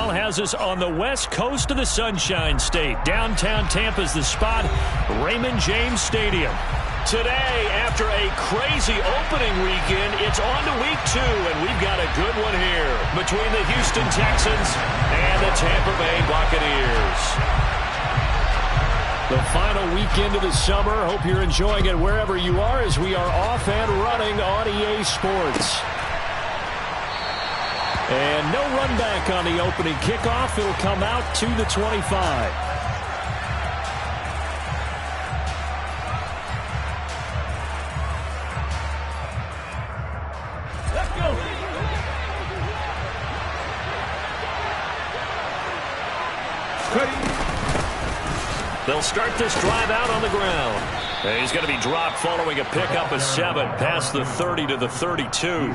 now has us on the west coast of the Sunshine State. Downtown Tampa's the spot, Raymond James Stadium. Today, after a crazy opening weekend, it's on to week 2, and we've got a good one here between the Houston Texans and the Tampa Bay Buccaneers. The final weekend of the summer. Hope you're enjoying it wherever you are as we are off and running on EA Sports. And no run back on the opening kickoff. It'll come out to the 25. They'll start this drive out on the ground. And he's going to be dropped following a pickup of 7 past the 30 to the 32.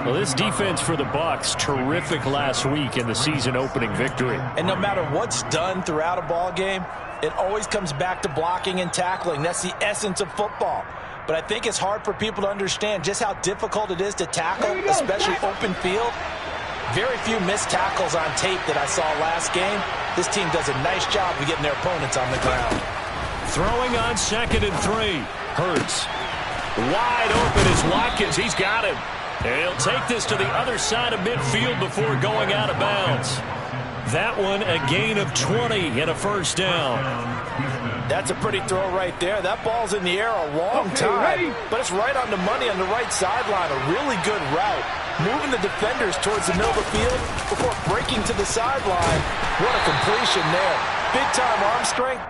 Well, this defense for the Bucs, terrific last week in the season-opening victory. And no matter what's done throughout a ball game, it always comes back to blocking and tackling. That's the essence of football. But I think it's hard for people to understand just how difficult it is to tackle, especially open field. Very few missed tackles on tape that I saw last game. This team does a nice job of getting their opponents on the ground. Throwing on 2nd and 3. Hurts. Wide open is Watkins. He's got him. And he'll take this to the other side of midfield before going out of bounds. That one a gain of 20 and a first down. That's a pretty throw right there. That ball's in the air a long time, but it's right on the money on the right sideline. A really good route. Moving the defenders towards the middle of the field before breaking to the sideline. What a completion there. Big-time arm strength.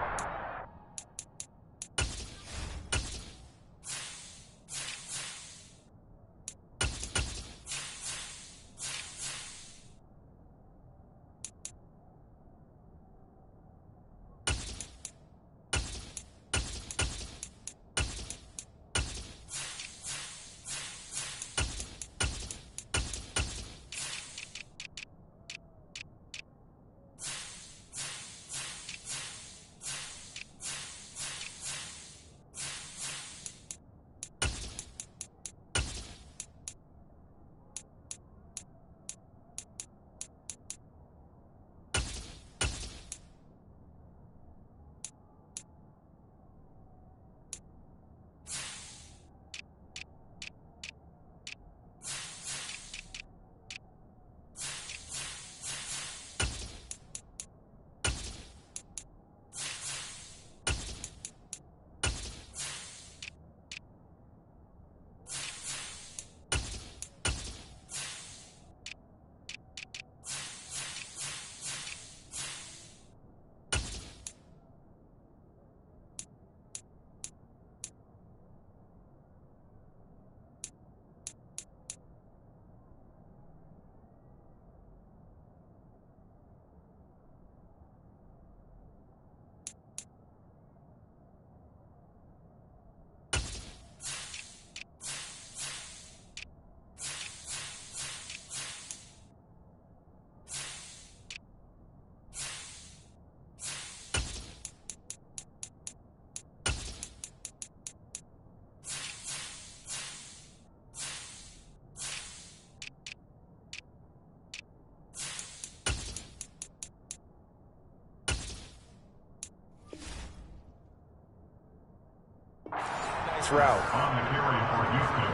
Route. On the carry for Houston,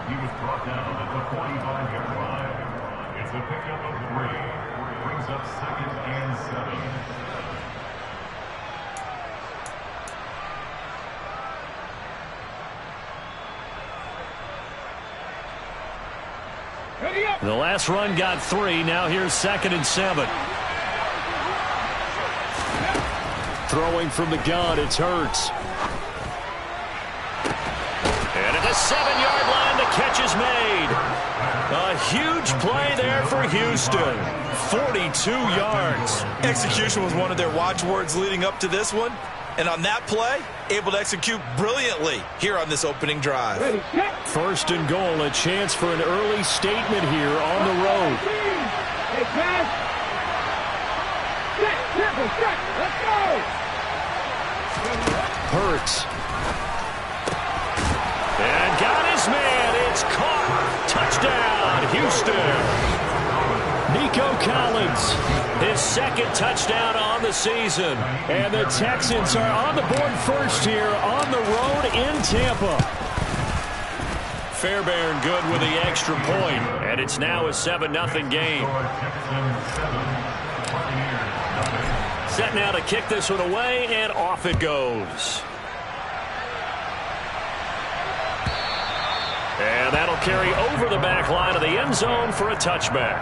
he was brought down at the 45-yard line. It's a pickup of 3. Brings up 2nd and 7. The last run got 3. Now here's 2nd and 7. Throwing from the gun, it's Hurts. And at the 7-yard line, the catch is made. A huge play there for Houston. 42 yards. Execution was one of their watchwords leading up to this one. And on that play, able to execute brilliantly here on this opening drive. 1st and goal, a chance for an early statement here on the road. Let's go! Hurts. And got his man. It's caught. Touchdown, Houston. Nico Collins, his second touchdown on the season. And the Texans are on the board first here on the road in Tampa. Fairbairn good with the extra point, and it's now a 7-0 game. Set now to kick this one away, and off it goes. And that'll carry over the back line of the end zone for a touchback.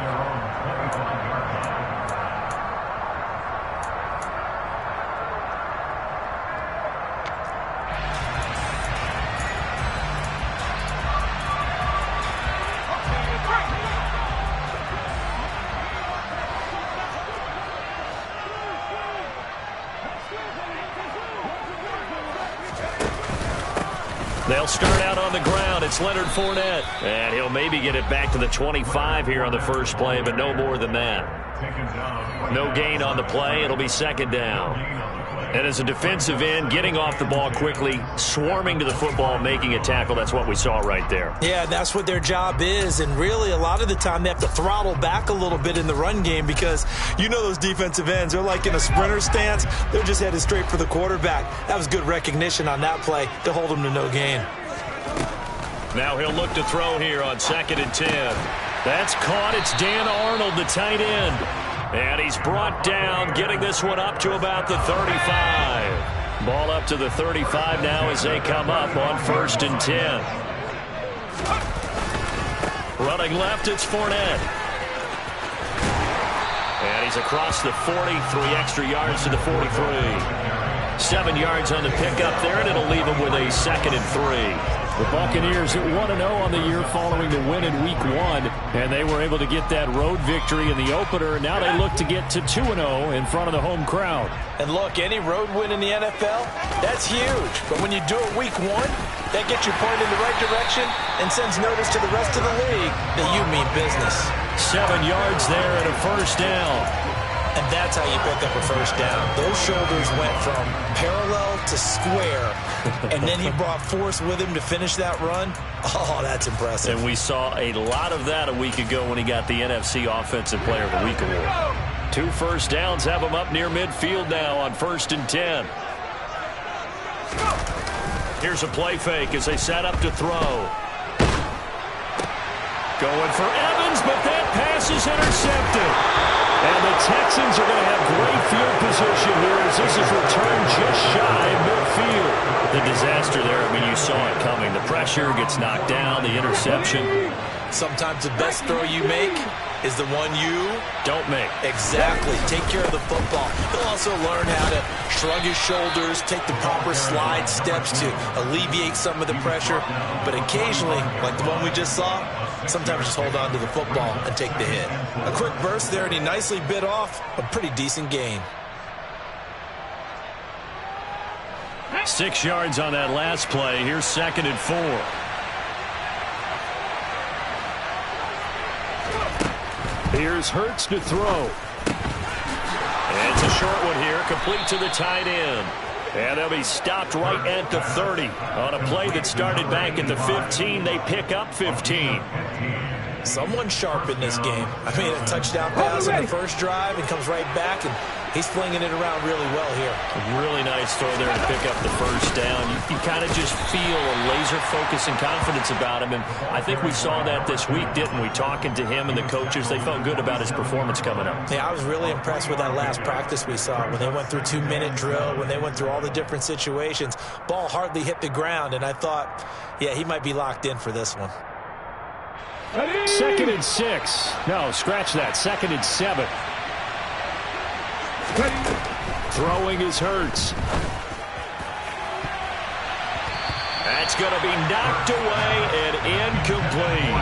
They'll start out on the ground. It's Leonard Fournette. And he'll maybe get it back to the 25 here on the first play, but no more than that. No gain on the play. It'll be second down. And as a defensive end, getting off the ball quickly, swarming to the football, making a tackle, that's what we saw right there. Yeah, that's what their job is. And really, a lot of the time, they have to throttle back a little bit in the run game because you know those defensive ends, they're like in a sprinter stance. They're just headed straight for the quarterback. That was good recognition on that play to hold them to no gain. Now he'll look to throw here on 2nd and 10. That's caught. It's Dan Arnold, the tight end. And he's brought down, getting this one up to about the 35. Ball up to the 35 now as they come up on 1st and 10. Running left, it's Fournette. And he's across the 40, 3 extra yards to the 43. 7 yards on the pickup there, and it'll leave him with a 2nd and 3. The Buccaneers at 1-0 on the year following the win in Week 1, and they were able to get that road victory in the opener, and now they look to get to 2-0 in front of the home crowd. And look, any road win in the NFL, that's huge. But when you do it Week 1, that gets you pointed in the right direction and sends notice to the rest of the league that you mean business. 7 yards there and a first down. And that's how you pick up a first down. Those shoulders went from parallel to square, and then he brought force with him to finish that run. Oh, that's impressive. And we saw a lot of that a week ago when he got the NFC Offensive Player of the Week award. 2 first downs have him up near midfield now on 1st and 10. Here's a play fake as they set up to throw. Going for Evans, but that pass is intercepted. And the Texans are going to have great field position here as this is returned just shy of midfield. The disaster there, I mean, you saw it coming. The pressure gets knocked down, the interception. Sometimes the best throw you make is the one you don't make. Exactly. Take care of the football. He'll also learn how to shrug his shoulders, take the proper slide steps to alleviate some of the pressure. But occasionally, like the one we just saw, sometimes just hold on to the football and take the hit. A quick burst there, and he nicely bit off a pretty decent gain. 6 yards on that last play. Here's 2nd and 4. Here's Hurts to throw. And it's a short one here, complete to the tight end. And they'll be stopped right at the 30. On a play that started back at the 15, they pick up 15. Someone sharp in this game. I mean, a touchdown pass on the first drive and comes right back, and he's flinging it around really well here. A really nice throw there to pick up the first down. You kind of just feel a laser focus and confidence about him, and I think we saw that this week, didn't we? Talking to him and the coaches, they felt good about his performance coming up. Yeah, I was really impressed with that last practice we saw when they went through 2-minute drill, when they went through all the different situations. Ball hardly hit the ground, and I thought, yeah, he might be locked in for this one. 2nd and 6. No, scratch that. 2nd and 7. Throwing is Hurts. That's going to be knocked away and incomplete.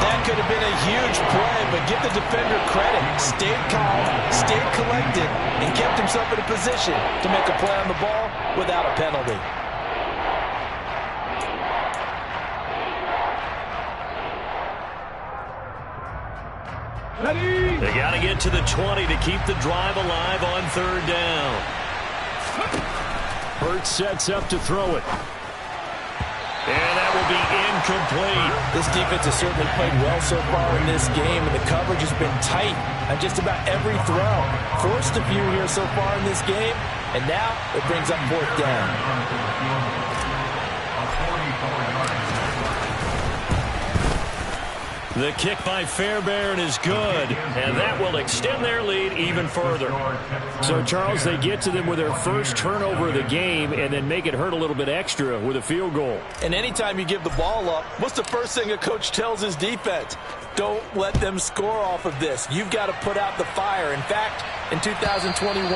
That could have been a huge play, but give the defender credit. Stayed calm, stayed collected, and kept himself in a position to make a play on the ball without a penalty. They got to get to the 20 to keep the drive alive on 3rd down. Hurts sets up to throw it. And that will be incomplete. This defense has certainly played well so far in this game, and the coverage has been tight on just about every throw. Forced a few here so far in this game, and now it brings up fourth down. The kick by Fairbairn is good, and that will extend their lead even further. So, Charles, they get to them with their first turnover of the game and then make it hurt a little bit extra with a field goal. And anytime you give the ball up, what's the first thing a coach tells his defense? Don't let them score off of this. You've got to put out the fire. In fact, in 2021,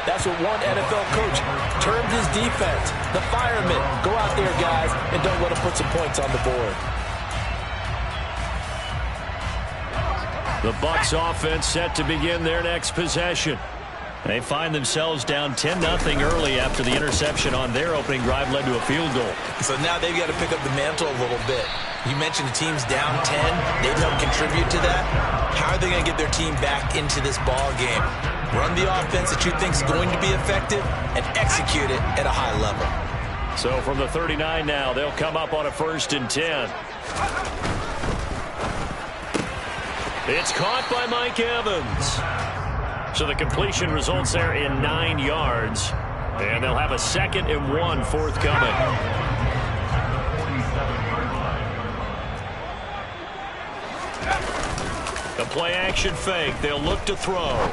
that's what one NFL coach termed his defense. The firemen. Go out there, guys, and don't let them put some points on the board. The Bucs offense set to begin their next possession. They find themselves down 10-0 early after the interception on their opening drive led to a field goal. So now they've got to pick up the mantle a little bit. You mentioned the team's down 10. They've helped contribute to that. How are they going to get their team back into this ball game? Run the offense that you think is going to be effective and execute it at a high level. So from the 39 now, they'll come up on a 1st and 10. It's caught by Mike Evans. So the completion results there in 9 yards. And they'll have a 2nd and 1 forthcoming. The play action fake. They'll look to throw.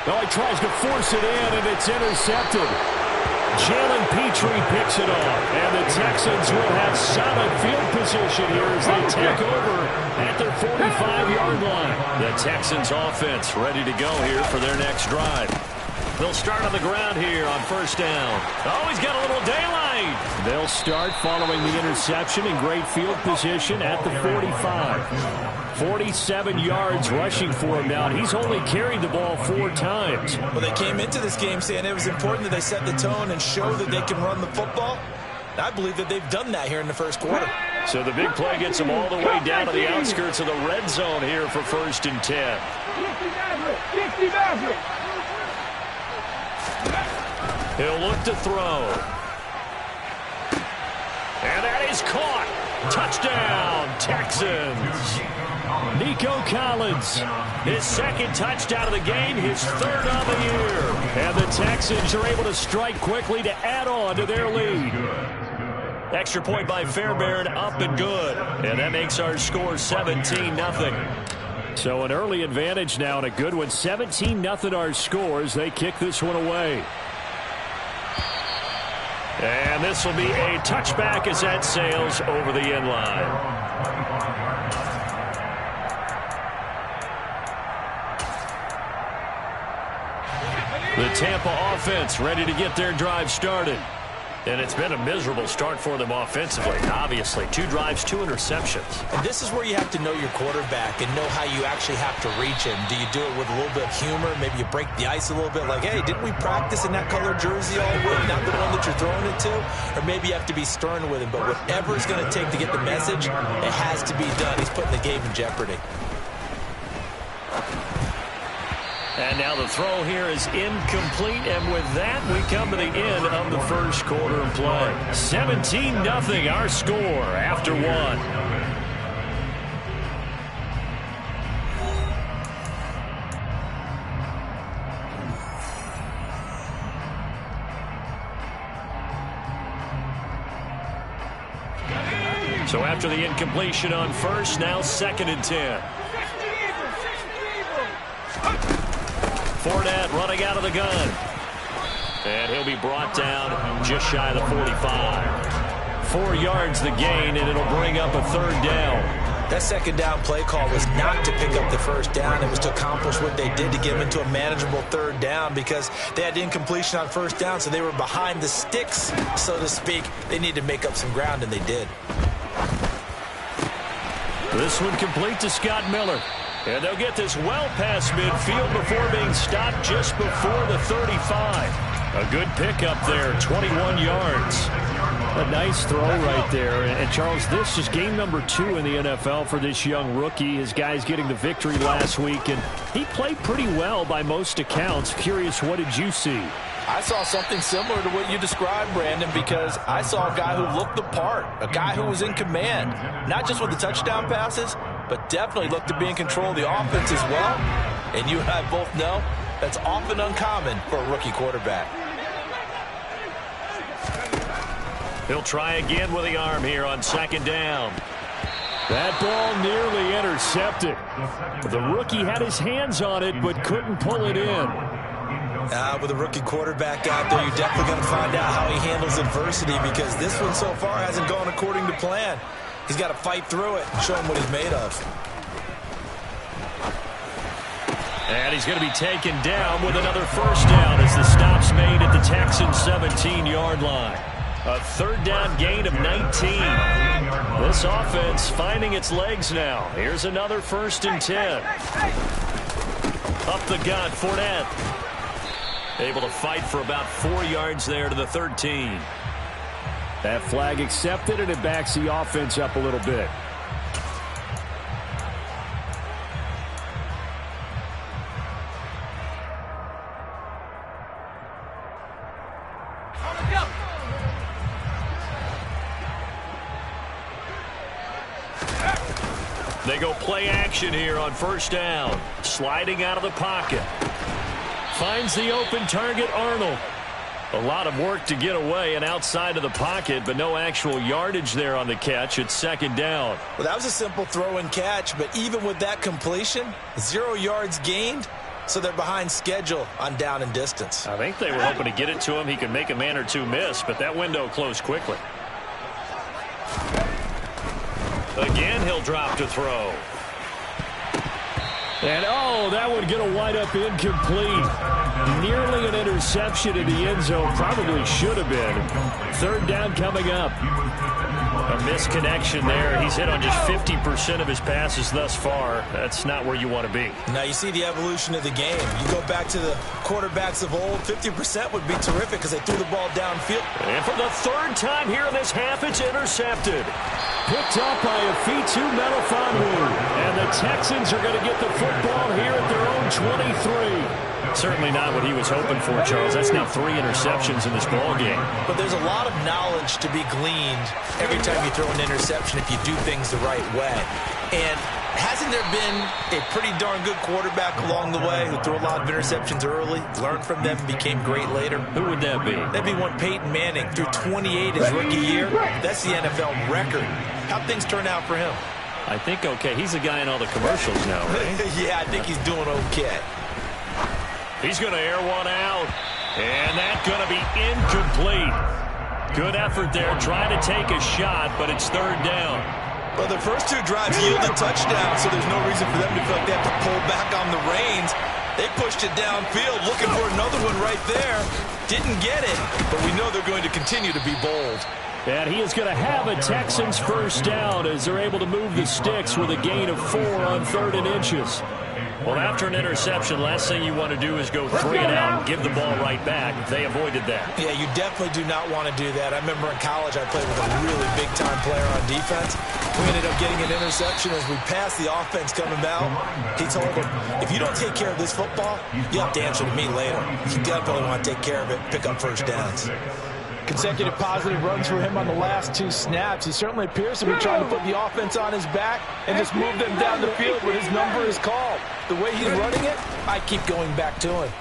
Oh, he tries to force it in, and it's intercepted. Jalen Petrie picks it off, and the Texans will have solid field position here as they take over at their 45-yard line. The Texans offense ready to go here for their next drive. They'll start on the ground here on 1st down. Oh, he's got a little daylight. They'll start following the interception in great field position at the 45. 47 yards rushing for him now. He's only carried the ball 4 times. Well, they came into this game saying it was important that they set the tone and show that they can run the football. I believe that they've done that here in the first quarter. So the big play gets them all the way down to the outskirts of the red zone here for 1st and 10. He'll look to throw. And that is caught. Touchdown, Texans. Nico Collins, his 2nd touchdown of the game, his 3rd of the year. And the Texans are able to strike quickly to add on to their lead. Extra point by Fairbairn, up and good. And that makes our score 17-0. So an early advantage now and a good one. 17-0 our scores. They kick this one away. And this will be a touchback as that sails over the end line. The Tampa offense ready to get their drive started. And it's been a miserable start for them offensively, obviously. 2 drives, 2 interceptions. And this is where you have to know your quarterback and know how you actually have to reach him. Do you do it with a little bit of humor? Maybe you break the ice a little bit like, hey, didn't we practice in that color jersey all week, not the one that you're throwing it to? Or maybe you have to be stern with him. But whatever it's going to take to get the message, it has to be done. He's putting the game in jeopardy. And now the throw here is incomplete, and with that, we come to the end of the first quarter of play. 17-0 our score after 1. So after the incompletion on 1st, now 2nd and 10. Fournette running out of the gun. And he'll be brought down just shy of the 45. 4 yards the gain, and it'll bring up a 3rd down. That 2nd down play call was not to pick up the 1st down. It was to accomplish what they did to get them into a manageable 3rd down because they had incompletion on 1st down, so they were behind the sticks, so to speak. They needed to make up some ground, and they did. This one complete to Scott Miller. And they'll get this well past midfield before being stopped just before the 35. A good pickup there, 21 yards. A nice throw right there. And Charles, this is game number 2 in the NFL for this young rookie. His guys getting the victory last week, and he played pretty well by most accounts. Curious, what did you see? I saw something similar to what you described, Brandon, because I saw a guy who looked the part, a guy who was in command, not just with the touchdown passes, but definitely looked to be in control of the offense as well. And you and I both know that's often uncommon for a rookie quarterback. He'll try again with the arm here on second down. That ball nearly intercepted. The rookie had his hands on it but couldn't pull it in. With a rookie quarterback out there, you're definitely going to find out how he handles adversity, because this one so far hasn't gone according to plan. He's got to fight through it and show him what he's made of. And he's going to be taken down with another first down as the stop's made at the Texans' 17-yard line. A third down gain of 19. This offense finding its legs now. Here's another 1st and 10. Up the gut, Fournette. Able to fight for about 4 yards there to the 13. That flag accepted, and it backs the offense up a little bit. They go play action here on first down. Sliding out of the pocket. Finds the open target, Arnold. A lot of work to get away and outside of the pocket, but no actual yardage there on the catch. It's second down. Well, that was a simple throw and catch, but even with that completion, 0 yards gained, so they're behind schedule on down and distance. I think they were hoping to get it to him. He could make a man or two miss, but that window closed quickly. Again, he'll drop to throw. And, oh, that would get a wide-up incomplete. Nearly an interception in the end zone. Probably should have been. Third down coming up. A misconnection there. He's hit on just 50% of his passes thus far. That's not where you want to be. Now, you see the evolution of the game. You go back to the quarterbacks of old, 50% would be terrific because they threw the ball downfield. And for the third time here in this half, it's intercepted. Picked up by Afitu Melifonwu. And the Texans are going to get the football here at their own 23. Certainly not what he was hoping for, Charles. That's now 3 interceptions in this ball game. But there's a lot of knowledge to be gleaned every time you throw an interception if you do things the right way. And hasn't there been a pretty darn good quarterback along the way who threw a lot of interceptions early, learned from them, and became great later? Who would that be? That'd be one Peyton Manning. Threw 28 his rookie year. That's the NFL record. How'd things turn out for him? I think okay. He's the guy in all the commercials now, right? Yeah, I think he's doing okay. He's going to air one out. And that's going to be incomplete. Good effort there, trying to take a shot, but it's third down. Well, the first 2 drives yielded touchdowns, so there's no reason for them to feel like they have to pull back on the reins. They pushed it downfield, looking for another one right there. Didn't get it, but we know they're going to continue to be bold. And he is going to have a Texans first down as they're able to move the sticks with a gain of 4 on 3rd and inches. Well, after an interception, last thing you want to do is go 3 and out and give the ball right back. They avoided that. Yeah, you definitely do not want to do that. I remember in college I played with a really big-time player on defense. We ended up getting an interception as we passed the offense coming out. He told him, if you don't take care of this football, you have to answer to me later. You definitely want to take care of it, pick up first downs. Consecutive positive runs for him on the last 2 snaps. He certainly appears to be trying to put the offense on his back and just move them down the field when his number is called. The way he's running it, I keep going back to him.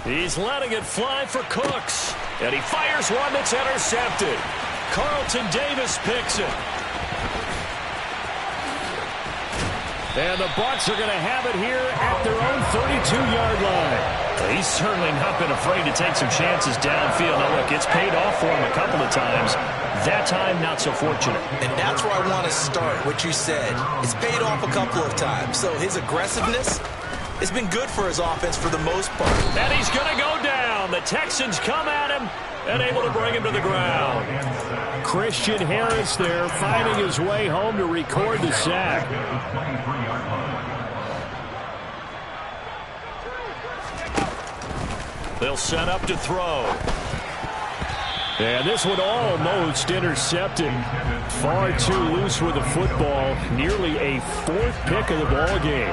He's letting it fly for Cooks. And he fires one that's intercepted. Carlton Davis picks it. And the Bucs are going to have it here at their own 32-yard line. He's certainly not been afraid to take some chances downfield. Now, look, it's paid off for him a couple of times. That time, not so fortunate. And that's where I want to start, what you said. It's paid off a couple of times. So his aggressiveness has been good for his offense for the most part. And he's going to go down. The Texans come at him and able to bring him to the ground. Christian Harris there finding his way home to record the sack. They'll set up to throw. And this one almost intercepted. Far too loose with the football. Nearly a 4th pick of the ball game.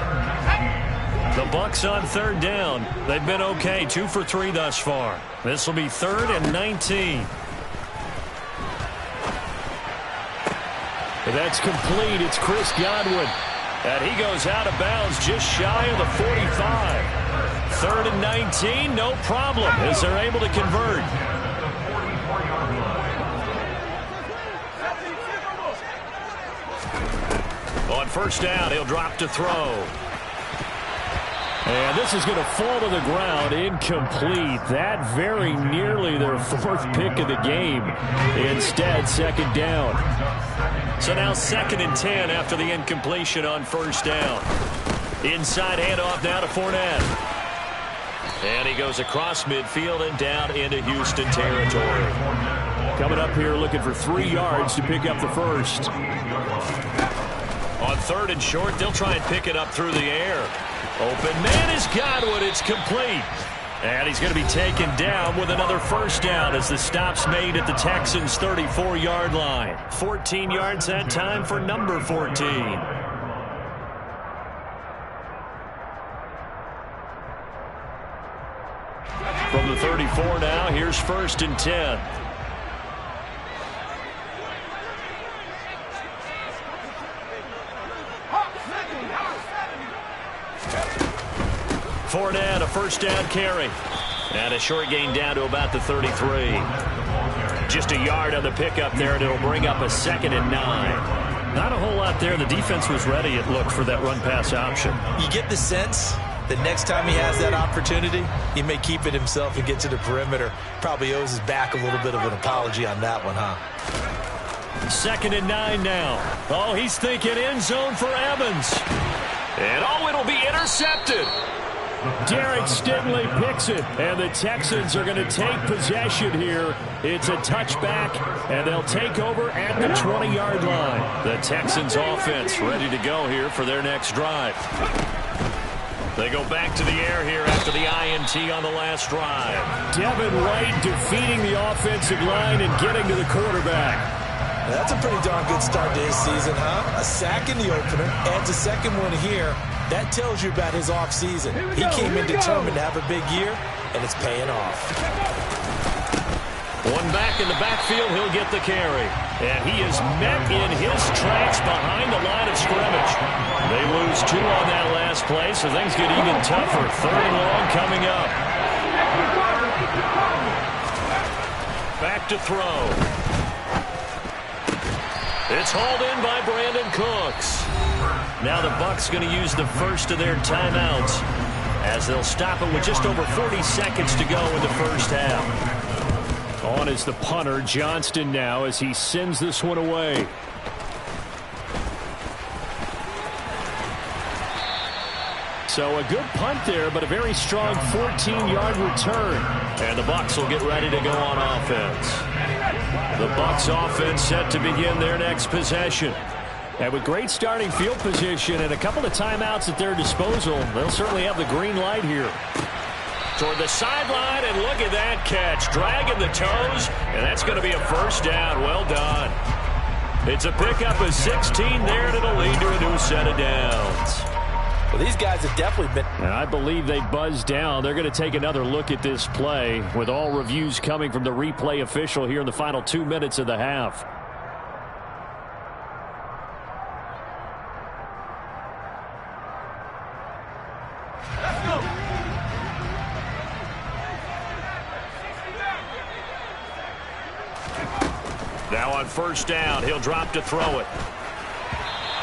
The Bucks on 3rd down. They've been okay, 2 for 3 thus far. This will be 3rd and 19. That's complete. It's Chris Godwin. And he goes out of bounds just shy of the 45. 3rd and 19, no problem, as they're able to convert. On 1st down, he'll drop to throw. And this is going to fall to the ground, incomplete. That very nearly their 4th pick of the game. Instead, 2nd down. So now 2nd and 10 after the incompletion on 1st down. Inside handoff now to Fournette. And he goes across midfield and down into Houston territory. Coming up here looking for 3 yards to pick up the 1st. On 3rd and short, they'll try and pick it up through the air. Open man is Godwin. It's complete. And he's going to be taken down with another 1st down as the stop's made at the Texans' 34-yard line. 14 yards that time for number 14. From the 34 now, here's 1st and 10. Fournette, a 1st down carry. And a short gain down to about the 33. Just a yard on the pickup there, and it'll bring up a 2nd and 9. Not a whole lot there. The defense was ready, it looked, for that run-pass option. You get the sense that next time he has that opportunity, he may keep it himself and get to the perimeter. Probably owes his back a little bit of an apology on that one, huh? 2nd and 9 now. Oh, he's thinking end zone for Evans. And oh, it'll be intercepted. Derek Stingley picks it, and the Texans are going to take possession here. It's a touchback, and they'll take over at the 20-yard line. The Texans offense ready to go here for their next drive. They go back to the air here after the INT on the last drive. Devin White defeating the offensive line and getting to the quarterback. That's a pretty darn good start to his season, huh? A sack in the opener, adds a 2nd one here. That tells you about his offseason. He came in determined to have a big year, and it's paying off. One back in the backfield, he'll get the carry. And he is met in his tracks behind the line of scrimmage. They lose 2 on that last play, so things get even tougher. 3rd and long coming up. Back to throw. It's hauled in by Brandon Cooks. Now the Bucks going to use the first of their timeouts as they'll stop it with just over 40 seconds to go in the 1st half. On is the punter, Johnston, now as he sends this one away. So a good punt there, but a very strong 14-yard return. And the Bucks will get ready to go on offense. The Bucks offense set to begin their next possession. And with great starting field position and a couple of timeouts at their disposal, they'll certainly have the green light here. Toward the sideline, and look at that catch. Dragging the toes, and that's going to be a 1st down. Well done. It's a pickup of 16 there, and it'll lead to a new set of downs. Well, these guys have definitely been... And I believe they buzzed down. They're going to take another look at this play with all reviews coming from the replay official here in the final 2 minutes of the half. Now on 1st down, he'll drop to throw it.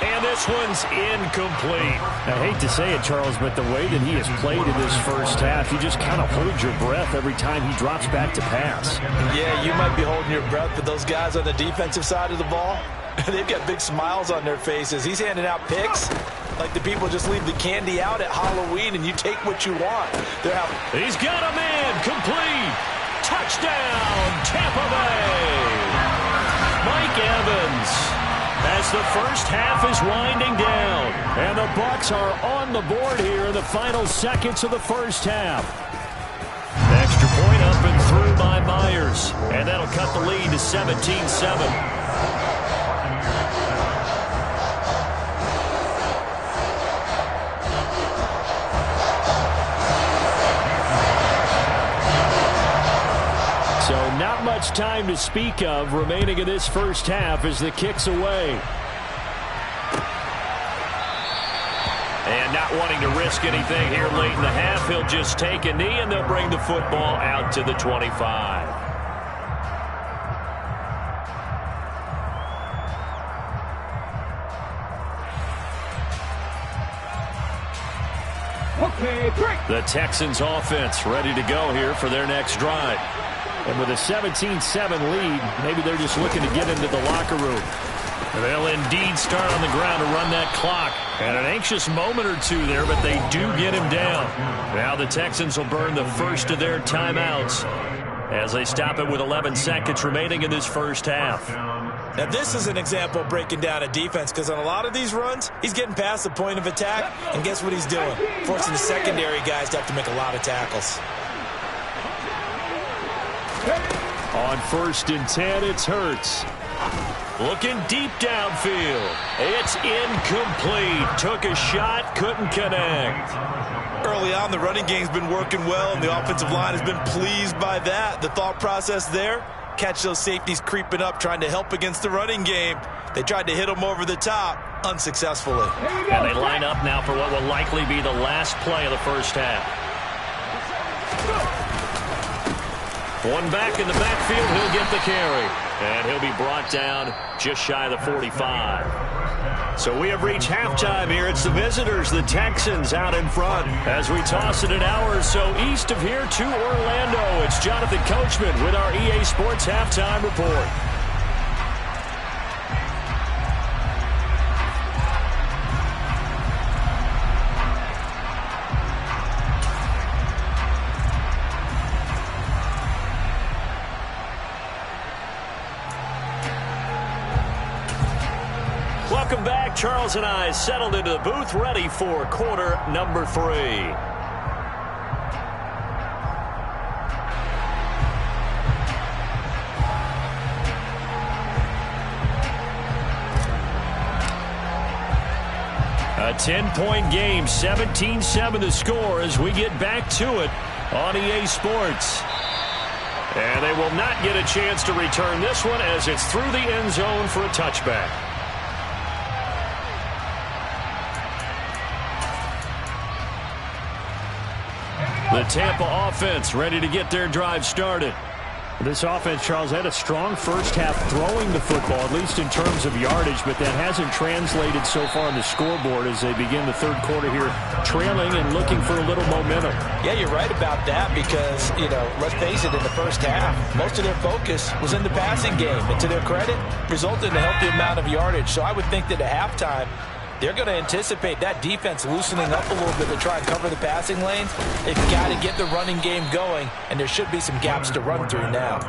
And this one's incomplete. I hate to say it, Charles, but the way that he has played in this 1st half, you just kind of hold your breath every time he drops back to pass. Yeah, you might be holding your breath, but those guys on the defensive side of the ball, they've got big smiles on their faces. He's handing out picks like the people just leave the candy out at Halloween and you take what you want. He's got a man, complete. Touchdown, Tampa Bay. Mike Evans. As the 1st half is winding down. And the Bucks are on the board here in the final seconds of the 1st half. Extra point up and through by Myers. And that'll cut the lead to 17-7. So not much time to speak of remaining in this first half as the kick's away. And not wanting to risk anything here late in the half, he'll just take a knee and they'll bring the football out to the 25. Okay, break. The Texans offense ready to go here for their next drive. And with a 17-7 lead, maybe they're just looking to get into the locker room. They'll indeed start on the ground to run that clock. And an anxious moment or two there, but they do get him down. Now the Texans will burn the first of their timeouts as they stop it with 11 seconds remaining in this first half. Now this is an example of breaking down a defense, because on a lot of these runs, he's getting past the point of attack, and guess what he's doing? Forcing the secondary guys to have to make a lot of tackles. On 1st and 10, it's Hurts. Looking deep downfield. It's incomplete. Took a shot, couldn't connect. Early on, the running game's been working well, and the offensive line has been pleased by that. The thought process there, catch those safeties creeping up, trying to help against the running game. They tried to hit them over the top, unsuccessfully. And they line up now for what will likely be the last play of the first half. One back in the backfield, he'll get the carry. And he'll be brought down just shy of the 45. So we have reached halftime here. It's the visitors, the Texans, out in front. As we toss it an hour or so east of here to Orlando, it's Jonathan Coachman with our EA Sports Halftime Report. Welcome back. Charles and I settled into the booth, ready for quarter number 3. A 10-point game, 17-7 the score as we get back to it on EA Sports. And they will not get a chance to return this one as it's through the end zone for a touchback. The Tampa offense ready to get their drive started. This offense, Charles, had a strong first half throwing the football, at least in terms of yardage, but that hasn't translated so far on the scoreboard as they begin the third quarter here, trailing and looking for a little momentum. Yeah, you're right about that because, let's face it, in the first half, most of their focus was in the passing game. And to their credit, resulted in a healthy amount of yardage. So I would think that at halftime, they're going to anticipate that defense loosening up a little bit to try and cover the passing lanes. They've got to get the running game going, and there should be some gaps to run through now.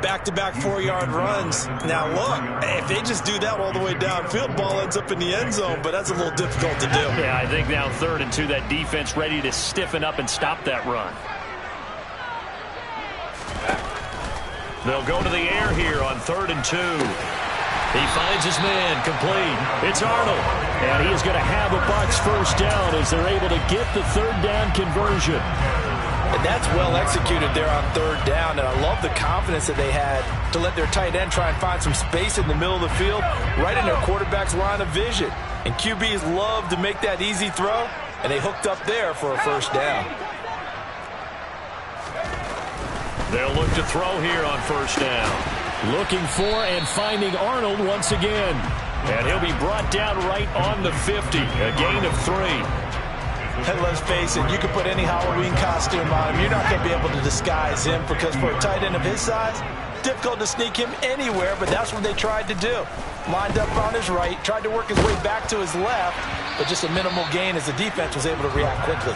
Back-to-back 4-yard runs. Now, look, if they just do that all the way downfield, ball ends up in the end zone, but that's a little difficult to do. Yeah, I think now 3rd and 2, that defense ready to stiffen up and stop that run. They'll go to the air here on 3rd and 2. He finds his man, complete. It's Arnold. And he is going to have a Bucs first down as they're able to get the 3rd down conversion. And that's well executed there on 3rd down. And I love the confidence that they had to let their tight end try and find some space in the middle of the field, right in their quarterback's line of vision. And QBs love to make that easy throw, and they hooked up there for a first down. They'll look to throw here on 1st down. Looking for and finding Arnold once again. And he'll be brought down right on the 50. A gain of 3. And let's face it, you can put any Halloween costume on him. You're not going to be able to disguise him because for a tight end of his size, difficult to sneak him anywhere, but that's what they tried to do. Lined up on his right, tried to work his way back to his left, but just a minimal gain as the defense was able to react quickly.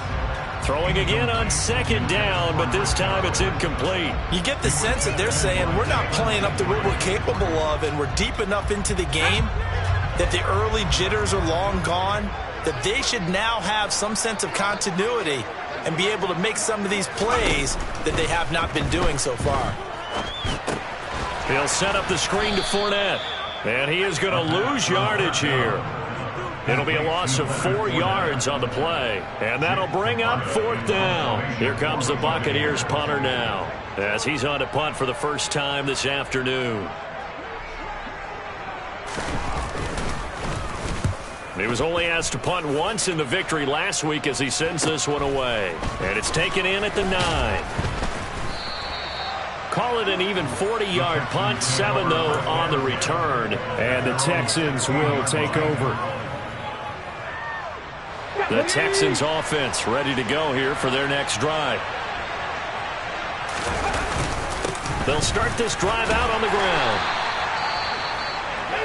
Throwing again on 2nd down, but this time it's incomplete. You get the sense that they're saying we're not playing up to what we're capable of, and we're deep enough into the game that the early jitters are long gone. that they should now have some sense of continuity and be able to make some of these plays that they have not been doing so far. He'll set up the screen to Fournette. And he is going to lose yardage here. It'll be a loss of 4 yards on the play. And that'll bring up 4th down. Here comes the Buccaneers punter now, as he's on to punt for the first time this afternoon. He was only asked to punt once in the victory last week as he sends this one away. And it's taken in at the 9. Call it an even 40-yard punt, 7 though on the return. And the Texans will take over. The Texans offense ready to go here for their next drive. They'll start this drive out on the ground.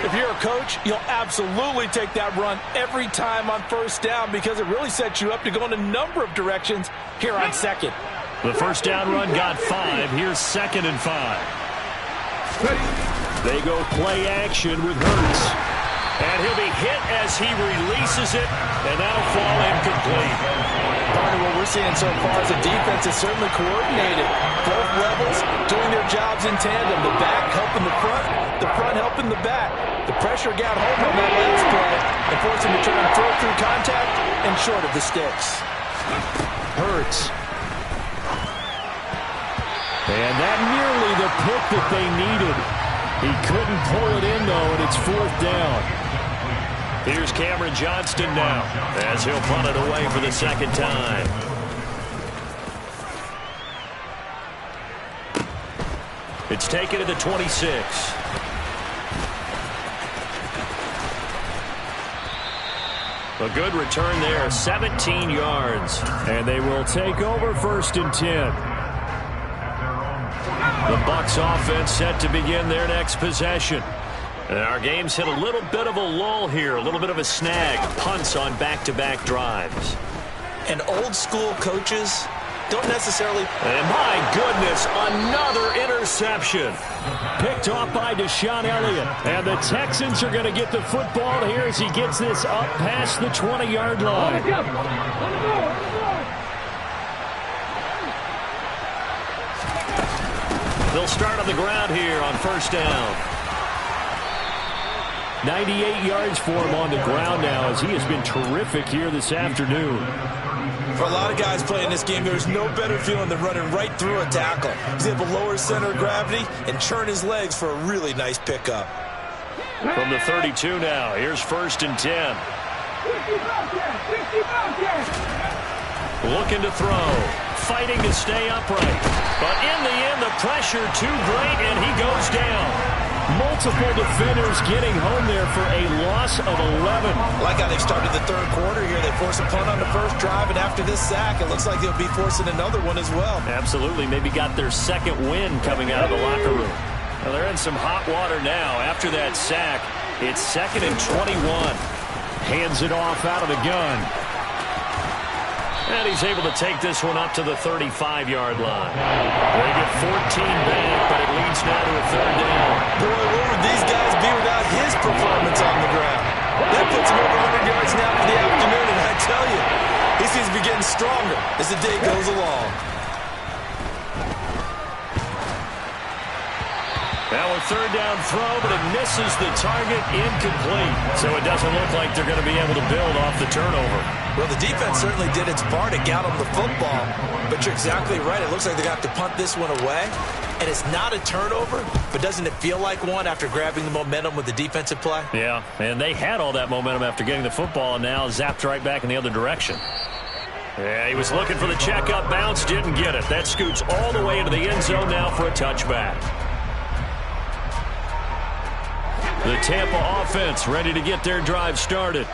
If you're a coach, you'll absolutely take that run every time on first down because it really sets you up to go in a number of directions here on second. The first down run got 5. Here's 2nd and 5. They go play action with Hurts. And he'll be hit as he releases it, and that'll fall incomplete. Part of what we're seeing so far is the defense is certainly coordinated. Both levels doing their jobs in tandem. The back helping the front helping the back. The pressure got home on that last play and forced him to try and throw through contact and short of the sticks. Hurts. And that nearly the pick that they needed. He couldn't pull it in, though, and it's 4th down. Here's Cameron Johnston now, as he'll punt it away for the 2nd time. It's taken to the 26. A good return there, 17 yards. And they will take over 1st and 10. The Bucs offense set to begin their next possession. And our game's hit a little bit of a lull here, a little bit of a snag. Punts on back-to-back drives. And old-school coaches don't necessarily... And my goodness, another interception. Picked off by Deshaun Elliott. And the Texans are going to get the football here as he gets this up past the 20-yard line. They'll start on the ground here on first down. 98 yards for him on the ground now as he has been terrific here this afternoon. For a lot of guys playing this game, there's no better feeling than running right through a tackle. He's able to lower his center of gravity and churn his legs for a really nice pickup. From the 32 now, here's 1st and 10. Looking to throw. Fighting to stay upright. But in the end, the pressure too great, and he goes down. Multiple defenders getting home there for a loss of 11. Like how they've started the 3rd quarter here. They force a punt on the first drive, and after this sack, it looks like they'll be forcing another one as well. Absolutely. Maybe got their 2nd win coming out of the locker room. Well, they're in some hot water now. After that sack, it's 2nd and 21. Hands it off out of the gun. And he's able to take this one up to the 35-yard line. They get 14 back, but it leads now to a 3rd down. Boy, what would these guys be without his performance on the ground? That puts him over 100 yards now for the afternoon, and I tell you, he seems to be getting stronger as the day goes along. Now a 3rd down throw, but it misses the target, incomplete. So it doesn't look like they're going to be able to build off the turnover. Well, the defense certainly did its part to get them the football, but you're exactly right. It looks like they're going to have to punt this one away, and it's not a turnover, but doesn't it feel like one after grabbing the momentum with the defensive play? Yeah, and they had all that momentum after getting the football, and now zapped right back in the other direction. Yeah, he was looking for the checkup bounce, didn't get it. That scoots all the way into the end zone now for a touchback. The Tampa offense ready to get their drive started.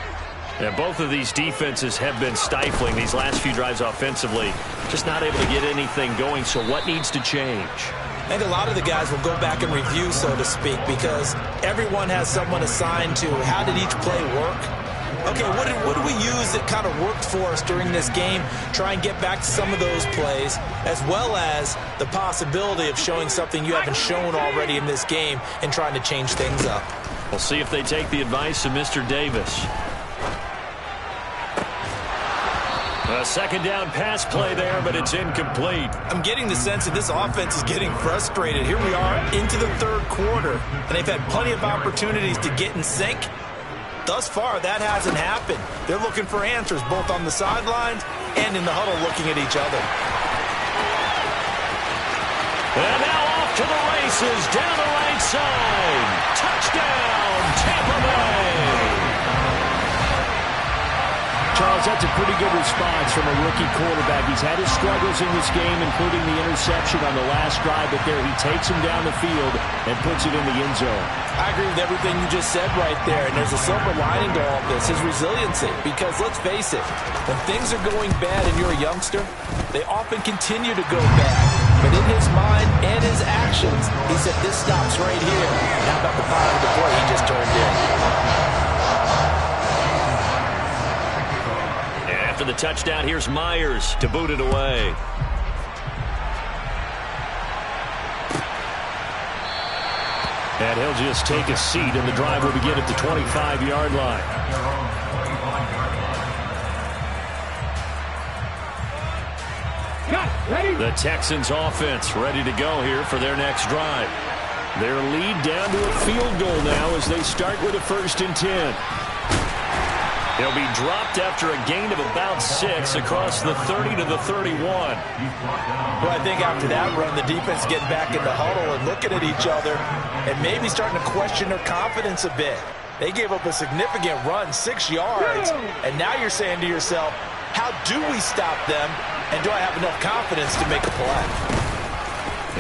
Yeah, both of these defenses have been stifling these last few drives offensively. Just not able to get anything going, so what needs to change? I think a lot of the guys will go back and review, so to speak, because everyone has someone assigned to how did each play work. Okay, what do we use that kind of worked for us during this game? Try and get back to some of those plays, as well as the possibility of showing something you haven't shown already in this game and trying to change things up. We'll see if they take the advice of Mr. Davis. A second down pass play there, but it's incomplete. I'm getting the sense that this offense is getting frustrated. Here we are into the third quarter, and they've had plenty of opportunities to get in sync. Thus far, that hasn't happened. They're looking for answers both on the sidelines and in the huddle looking at each other. And now off to the races down the right side. Touchdown, Tampa Bay. Charles, that's a pretty good response from a rookie quarterback. He's had his struggles in this game, including the interception on the last drive, but there he takes him down the field and puts it in the end zone. I agree with everything you just said right there, and there's a silver lining to all of this, his resiliency. Because let's face it, when things are going bad and you're a youngster, they often continue to go bad. But in his mind and his actions, he said, this stops right here. How about the power of the play he just turned in? After the touchdown, here's Myers to boot it away. And he'll just take a seat, and the drive will begin at the 25-yard line. The Texans offense ready to go here for their next drive. Their lead down to a field goal now as they start with a 1st and 10. He'll be dropped after a gain of about 6 across the 30 to the 31. Well, I think after that run, the defense getting back in the huddle and looking at each other and maybe starting to question their confidence a bit. They gave up a significant run, 6 yards, and now you're saying to yourself, how do we stop them, and do I have enough confidence to make a play?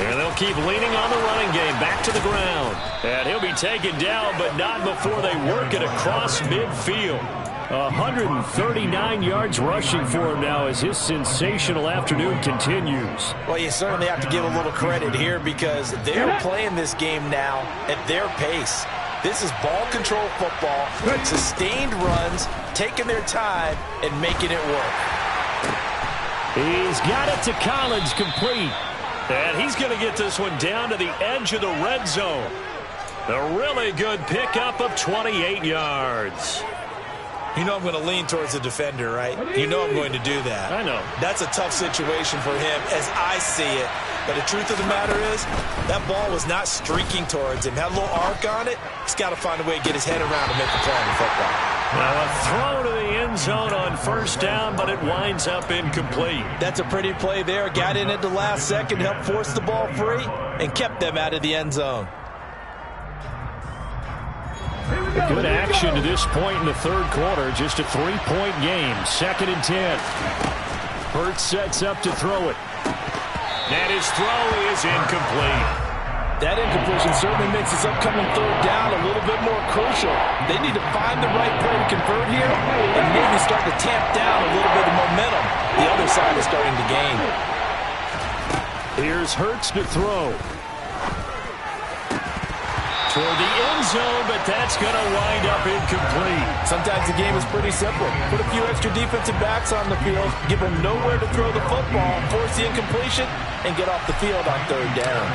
And they'll keep leaning on the running game, back to the ground. And he'll be taken down, but not before they work it across midfield. 139 yards rushing for him now as his sensational afternoon continues. Well, you certainly have to give a little credit here because they're playing this game now at their pace. This is ball control football, sustained runs, taking their time, and making it work. He's got it to Collins, complete. And he's going to get this one down to the edge of the red zone. A really good pickup of 28 yards. You know I'm going to lean towards the defender, right? You know I'm going to do that. I know. That's a tough situation for him as I see it. But the truth of the matter is, that ball was not streaking towards him. Had a little arc on it. He's got to find a way to get his head around and make the play on the football. Now a throw to the end zone on 1st down, but it winds up incomplete. That's a pretty play there. Got in at the last second, helped force the ball free, and kept them out of the end zone. Good action to this point in the third quarter. Just a 3-point game. 2nd and 10. Hurts sets up to throw it. And his throw is incomplete. That incompletion certainly makes this upcoming 3rd down a little bit more crucial. They need to find the right play to convert here and maybe start to tamp down a little bit of momentum. The other side is starting to gain. Here's Hurts to throw. Toward the end zone, but that's going to wind up incomplete. Sometimes the game is pretty simple. Put a few extra defensive backs on the field, give them nowhere to throw the football, force the incompletion, and get off the field on 3rd down.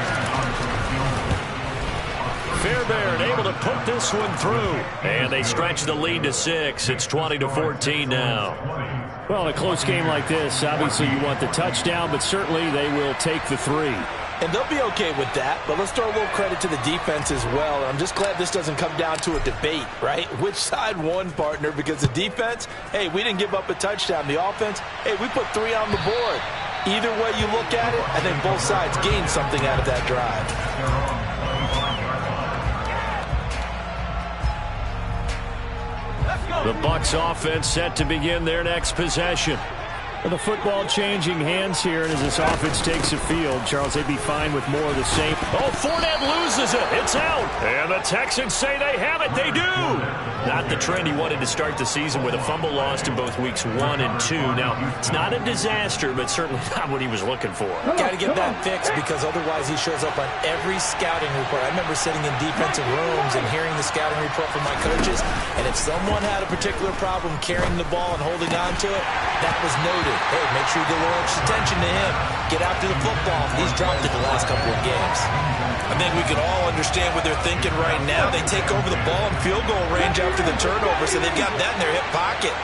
Fairbairn able to put this one through. And they stretch the lead to 6. It's 20-14 now. Well, in a close game like this, obviously you want the touchdown, but certainly they will take the 3. And they'll be okay with that, but let's throw a little credit to the defense as well. I'm just glad this doesn't come down to a debate, right? Which side won, partner? Because the defense, hey, we didn't give up a touchdown. The offense, hey, we put 3 on the board. Either way you look at it, I think both sides gained something out of that drive. The Bucs offense set to begin their next possession. Well, the football changing hands here, and as this offense takes the field, Charles, they'd be fine with more of the same. Oh, Fournette loses it. It's out. And the Texans say they have it. They do. Not the trend he wanted to start the season with a fumble lost in both weeks 1 and 2. Now, it's not a disaster, but certainly not what he was looking for. Got to get that fixed because otherwise he shows up on every scouting report. I remember sitting in defensive rooms and hearing the scouting report from my coaches, and if someone had a particular problem carrying the ball and holding on to it, that was noted. Hey, make sure you get a little extra attention to him. Get after the football. He's dropped it the last couple of games. I think we can all understand what they're thinking right now. They take over the ball in field goal range after the turnover, so they've got that in their hip pocket.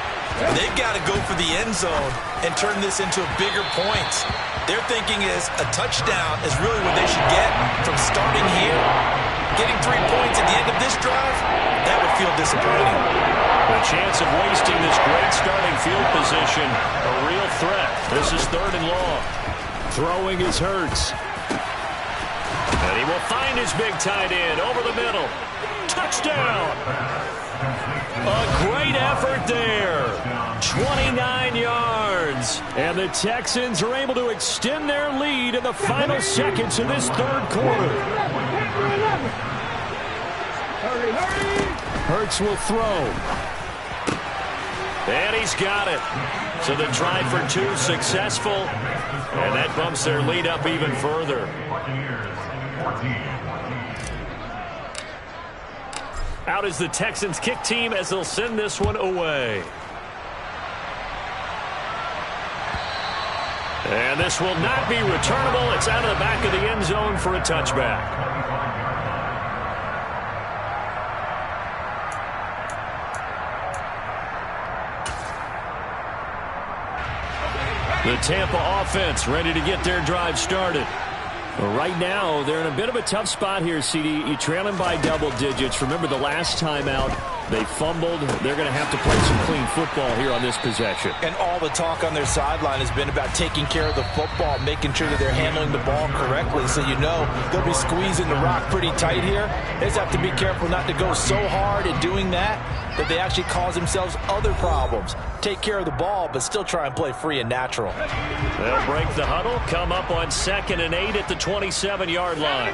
They've got to go for the end zone and turn this into bigger points. Their thinking is a touchdown is really what they should get from starting here. Getting 3 points at the end of this drive, that would feel disappointing. The chance of wasting this great starting field position, a real threat. This is 3rd and long. Throwing is Hurts. And he will find his big tight end over the middle. Touchdown! A great effort there. 29 yards. And the Texans are able to extend their lead in the final seconds of this 3rd quarter. Hurts will throw. And he's got it. So the try for 2 successful. And that bumps their lead up even further. Out is the Texans kick team as they'll send this one away. And this will not be returnable. It's out of the back of the end zone for a touchback. The Tampa offense ready to get their drive started. Well, right now, they're in a bit of a tough spot here, CD. You're trailing by double digits. Remember the last time out, they fumbled. They're going to have to play some clean football here on this possession. And all the talk on their sideline has been about taking care of the football, making sure that they're handling the ball correctly. So you know they'll be squeezing the rock pretty tight here. They just have to be careful not to go so hard at doing that they actually cause themselves other problems. Take care of the ball, but still try and play free and natural. They'll break the huddle, come up on 2nd and 8 at the 27-yard line.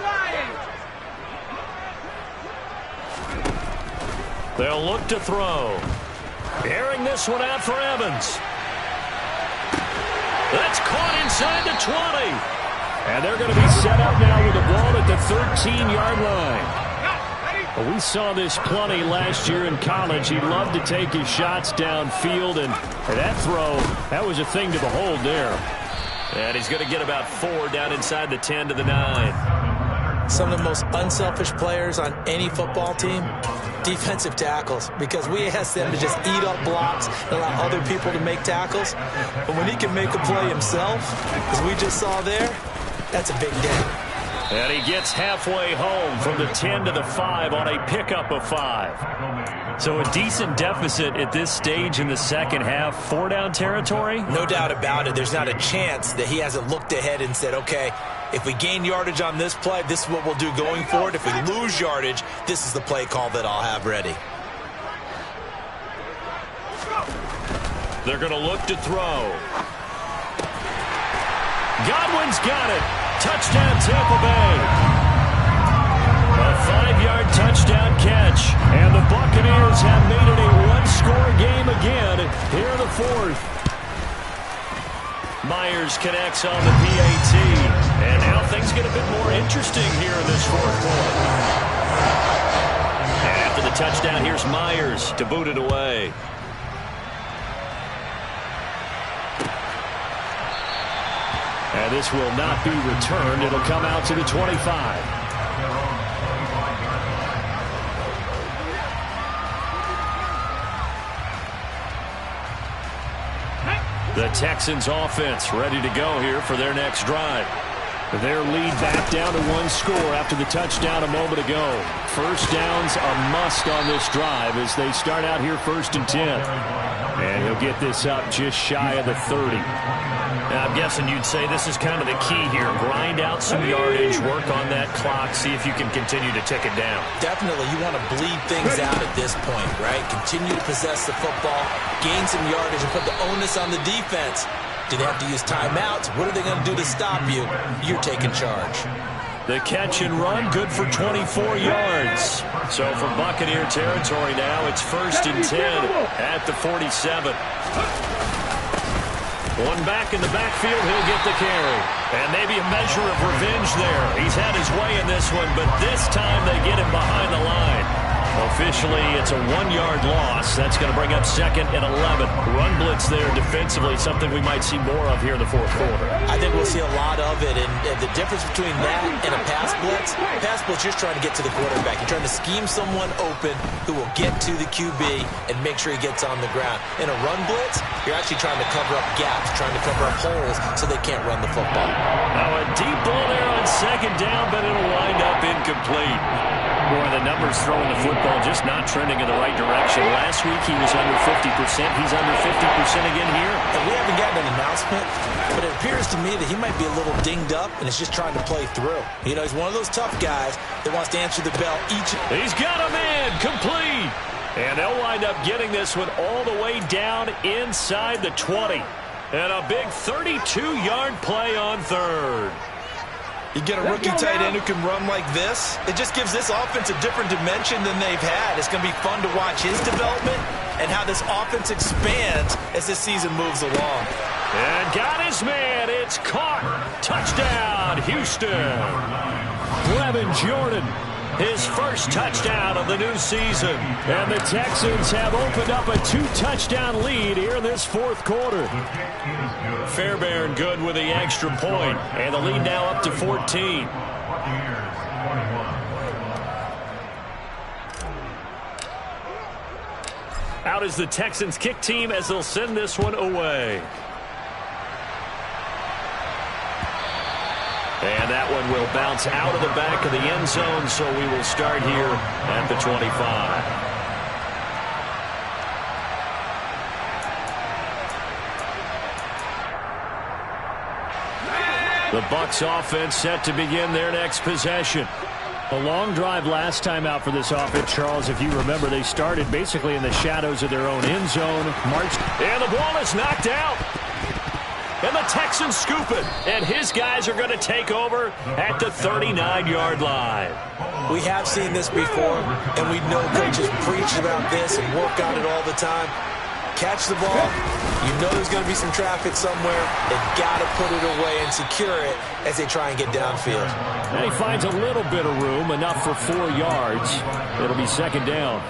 They'll look to throw. Airing this one out for Evans. That's caught inside the 20. And they're going to be set up now with the ball at the 13-yard line. Well, we saw this plenty last year in college. He loved to take his shots downfield, and that throw, that was a thing to behold there. And he's going to get about 4 down inside the 10 to the 9. Some of the most unselfish players on any football team, defensive tackles, because we ask them to just eat up blocks and allow other people to make tackles. But when he can make a play himself, as we just saw there, that's a big day. And he gets halfway home from the 10 to the 5 on a pickup of 5. So a decent deficit at this stage in the second half. 4-down territory? No doubt about it. There's not a chance that he hasn't looked ahead and said, okay, if we gain yardage on this play, this is what we'll do going forward. If we lose yardage, this is the play call that I'll have ready. They're going to look to throw. Godwin's got it. Touchdown, Tampa Bay. A 5-yard touchdown catch. And the Buccaneers have made it a one-score game again here in the 4th. Myers connects on the PAT. And now things get a bit more interesting here in this 4th quarter. And after the touchdown, here's Myers to boot it away. And this will not be returned. It'll come out to the 25. The Texans offense ready to go here for their next drive. Their lead back down to 1 score after the touchdown a moment ago. First down's a must on this drive as they start out here 1st and 10. And he'll get this up just shy of the 30. Now, I'm guessing you'd say this is kind of the key here. Grind out some yardage, work on that clock, see if you can continue to tick it down. Definitely, you want to bleed things out at this point, right? Continue to possess the football, gain some yardage, and put the onus on the defense. Do they have to use timeouts? What are they going to do to stop you? You're taking charge. The catch and run, good for 24 yards. So for Buccaneer territory now, it's 1st and 10 at the 47. One back in the backfield, he'll get the carry. And maybe a measure of revenge there. He's had his way in this one, but this time they get him behind the line. Officially, it's a 1-yard loss. That's going to bring up 2nd and 11. Run blitz there defensively, something we might see more of here in the fourth quarter. I think we'll see a lot of it, and the difference between that and a pass blitz just trying to get to the quarterback. You're trying to scheme someone open who will get to the QB and make sure he gets on the ground. In a run blitz, you're actually trying to cover up gaps, trying to cover up holes so they can't run the football. Now a deep ball there on 2nd down, but it'll wind up incomplete. Boy, the numbers throwing the football just not trending in the right direction. Last week he was under 50%. He's under 50% again here. And we haven't gotten an announcement, but it appears to me that he might be a little dinged up and is just trying to play through. You know, he's one of those tough guys that wants to answer the bell each. He's got him in, complete. And they'll wind up getting this one all the way down inside the 20. And a big 32-yard play on 3rd. You get a rookie tight end who can run like this, it just gives this offense a different dimension than they've had. It's going to be fun to watch his development and how this offense expands as this season moves along. And got his man. It's caught. Touchdown, Houston. Brevin Jordan, his first touchdown of the new season. And the Texans have opened up a 2-touchdown lead here in this fourth quarter. Fairbairn good with the extra point, and the lead now up to 14. Out is the Texans kick team as they'll send this one away. And that one will bounce out of the back of the end zone, so we will start here at the 25. The Bucs offense set to begin their next possession. A long drive last time out for this offense, Charles. If you remember, they started basically in the shadows of their own end zone. And the ball is knocked out. And the Texans scoop it. And his guys are going to take over at the 39-yard line. We have seen this before, and we know coaches preach about this and work on it all the time. Catch the ball. You know there's going to be some traffic somewhere. They've got to put it away and secure it as they try and get downfield. And he finds a little bit of room, enough for 4 yards. It'll be 2nd down.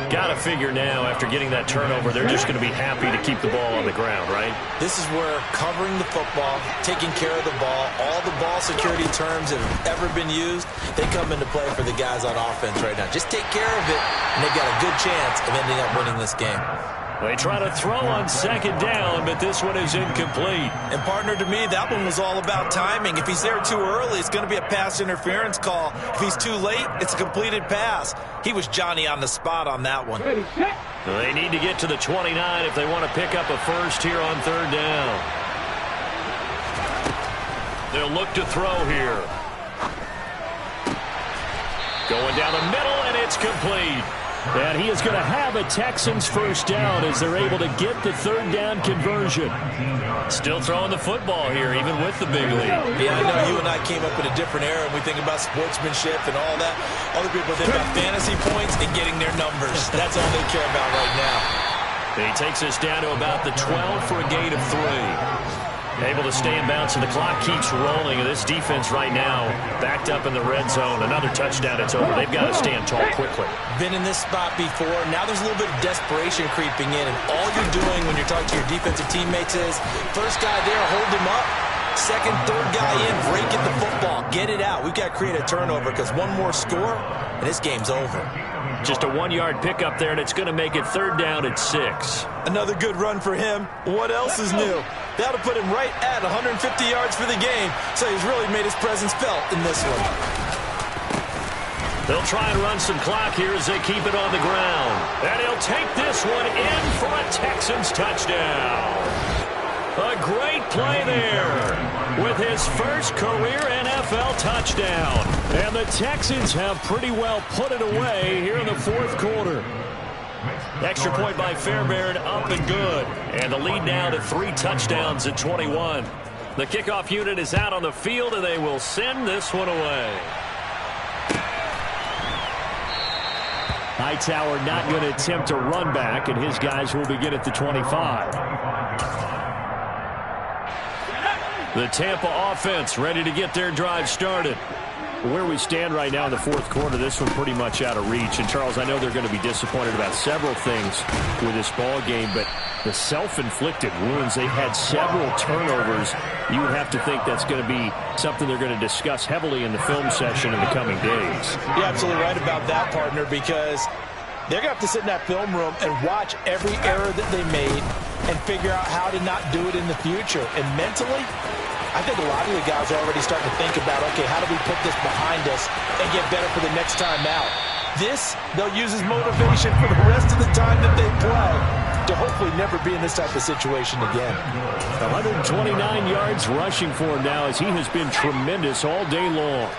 Got to figure now, after getting that turnover, they're just going to be happy to keep the ball on the ground, right? This is where covering the football, taking care of the ball, all the ball security terms that have ever been used, they come into play for the guys on offense right now. Just take care of it, and they've got a good chance of ending up winning this game. They try to throw on 2nd down, but this one is incomplete. And, partner, to me, that one was all about timing. If he's there too early, it's going to be a pass interference call. If he's too late, it's a completed pass. He was Johnny on the spot on that one. They need to get to the 29 if they want to pick up a first here on 3rd down. They'll look to throw here. Going down the middle, and it's complete. And he is going to have a Texans first down as they're able to get the 3rd down conversion. Still throwing the football here, even with the big lead. Yeah, I know you and I came up in a different era, and we think about sportsmanship and all that. Other people think about fantasy points and getting their numbers. That's all they care about right now. He takes us down to about the 12 for a gain of 3. Able to stay in bounds, and the clock keeps rolling. And this defense right now backed up in the red zone. Another touchdown, it's over. They've got to stand tall quickly. Been in this spot before. Now there's a little bit of desperation creeping in, and all you're doing when you're talking to your defensive teammates is, first guy there, hold him up. Second, third guy in, break at the football. Get it out. We've got to create a turnover because one more score, and this game's over. Just a 1-yard pickup there, and it's going to make it 3rd down at 6. Another good run for him. What else is new? That'll put him right at 150 yards for the game, so he's really made his presence felt in this one. They'll try and run some clock here as they keep it on the ground. And he'll take this one in for a Texans touchdown. A great play there with his first career NFL touchdown. And the Texans have pretty well put it away here in the fourth quarter. Extra point by Fairbairn, up and good. And the lead now to 3 touchdowns at 21. The kickoff unit is out on the field, and they will send this one away. Hightower not going to attempt a run back, and his guys will begin at the 25. The Tampa offense ready to get their drive started. Where we stand right now in the fourth quarter, this one pretty much out of reach. And, Charles, I know they're going to be disappointed about several things with this ball game, but the self-inflicted wounds, they've had several turnovers. You would have to think that's going to be something they're going to discuss heavily in the film session in the coming days. You're absolutely right about that, partner, because they're going to have to sit in that film room and watch every error that they made and figure out how to not do it in the future. And mentally, I think a lot of the guys are already starting to think about, okay, how do we put this behind us and get better for the next time out? This, they'll use as motivation for the rest of the time that they play to hopefully never be in this type of situation again. 129 yards rushing for him now as he has been tremendous all day long.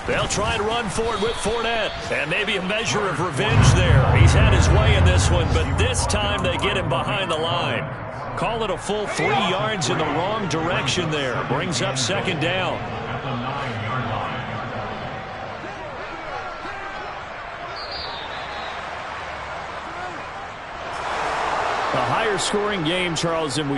They'll try and run forward with Fournette. And maybe a measure of revenge there. He's had his way in this one, but this time they get him behind the line. Call it a full 3 yards in the wrong direction there. Brings up second down. At the 9-yard line. A higher scoring game, Charles, and we